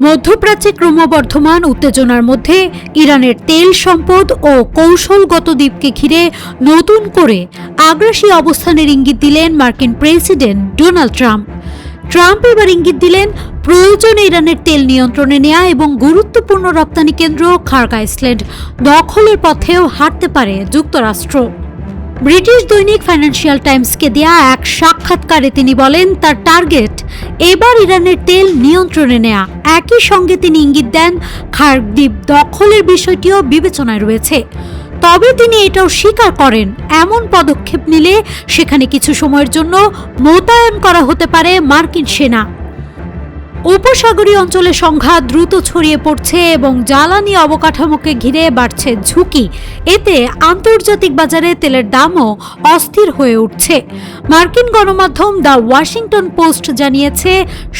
মধ্যপ্রাচ্যে ক্রমবর্ধমান উত্তেজনার মধ্যে ইরানের তেল সম্পদ ও কৌশলগত দ্বীপকে ঘিরে নতুন করে আগ্রাসী অবস্থানের ইঙ্গিত দিলেন মার্কিন প্রেসিডেন্ট ডোনাল্ড ট্রাম্প। ট্রাম্প এবার ইঙ্গিত দিলেন প্রয়োজনে ইরানের তেল নিয়ন্ত্রণে নেওয়া এবং গুরুত্বপূর্ণ রপ্তানি কেন্দ্র খার্গ আইল্যান্ড দখলের পথেও হাঁটতে পারে যুক্তরাষ্ট্র। ব্রিটিশ দৈনিক ফাইন্যান্সিয়াল টাইমসকে দেয়া এক সাক্ষাৎকারে তিনি বলেন তার টার্গেট এবার ইরানের তেল নিয়ন্ত্রণে নেয়া। একই সঙ্গে তিনি ইঙ্গিত দেন খার্গ দ্বীপ দখলের বিষয়টিও বিবেচনায় রয়েছে। তবে তিনি এটাও স্বীকার করেন এমন পদক্ষেপ নিলে সেখানে কিছু সময়ের জন্য মোতায়েন করা হতে পারে মার্কিন সেনা। উপসাগরীয় অঞ্চলে সংঘাত দ্রুত ছড়িয়ে পড়ছে এবং জ্বালানি অবকাঠামোকে ঘিরে বাড়ছে ঝুঁকি। এতে আন্তর্জাতিক বাজারে তেলের দামও অস্থির হয়ে উঠছে। মার্কিন গণমাধ্যম দ্য ওয়াশিংটন পোস্ট জানিয়েছে,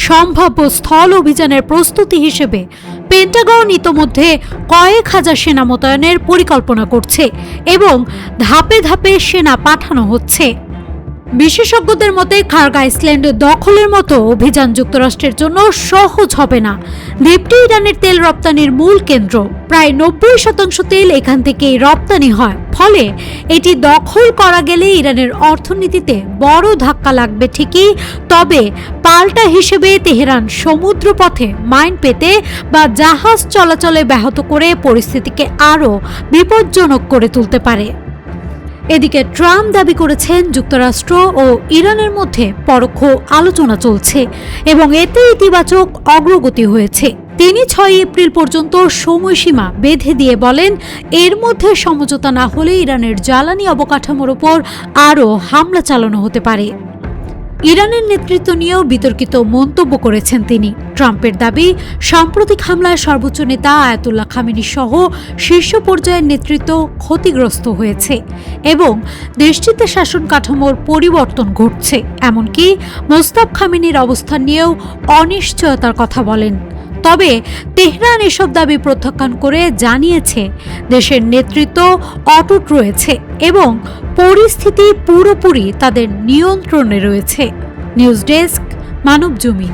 সম্ভাব্য স্থল অভিযানের প্রস্তুতি হিসেবে পেন্টাগন ইতোমধ্যে কয়েক হাজার সেনা মোতায়েনের পরিকল্পনা করছে এবং ধাপে ধাপে সেনা পাঠানো হচ্ছে। বিশেষজ্ঞদের মতে খার্গ আইল্যান্ড দখলের মতো অভিযান যুক্তরাষ্ট্রের জন্য সহজ হবে না। দ্বীপটি ইরানের তেল রপ্তানির মূল কেন্দ্র। প্রায় 90% তেল এখান থেকেই রপ্তানি হয়। ফলে এটি দখল করা গেলে ইরানের অর্থনীতিতে বড় ধাক্কা লাগবে ঠিকই, তবে পাল্টা হিসেবে তেহরান সমুদ্রপথে মাইন পেতে বা জাহাজ চলাচলে ব্যাহত করে পরিস্থিতিকে আরও বিপজ্জনক করে তুলতে পারে। এদিকে ট্রাম্প দাবি করেছেন যুক্তরাষ্ট্র ও ইরানের মধ্যে পরোক্ষ আলোচনা চলছে এবং এতে ইতিবাচক অগ্রগতি হয়েছে। তিনি 6 এপ্রিল পর্যন্ত সময়সীমা বেঁধে দিয়ে বলেন, এর মধ্যে সমঝোতা না হলে ইরানের জ্বালানি অবকাঠামোর উপর আরও হামলা চালানো হতে পারে। ইরানের নেতৃত্ব নিয়েও বিতর্কিত মন্তব্য করেছেন তিনি। ট্রাম্পের দাবি, সাম্প্রতিক হামলায় সর্বোচ্চ নেতা আয়াতুল্লাহ খামেনি সহ শীর্ষ পর্যায়ের নেতৃত্ব ক্ষতিগ্রস্ত হয়েছে এবং দেশটিতে শাসন কাঠামোর পরিবর্তন ঘটছে। এমনকি মোস্তাফা খামেনির অবস্থান নিয়েও অনিশ্চয়তার কথা বলেন। তবে তেহরান এসব দাবি প্রত্যাখ্যান করে জানিয়েছে দেশের নেতৃত্ব অটুট রয়েছে এবং পরিস্থিতি পুরোপুরি তাদের নিয়ন্ত্রণে রয়েছে। News desk, Manabzamin.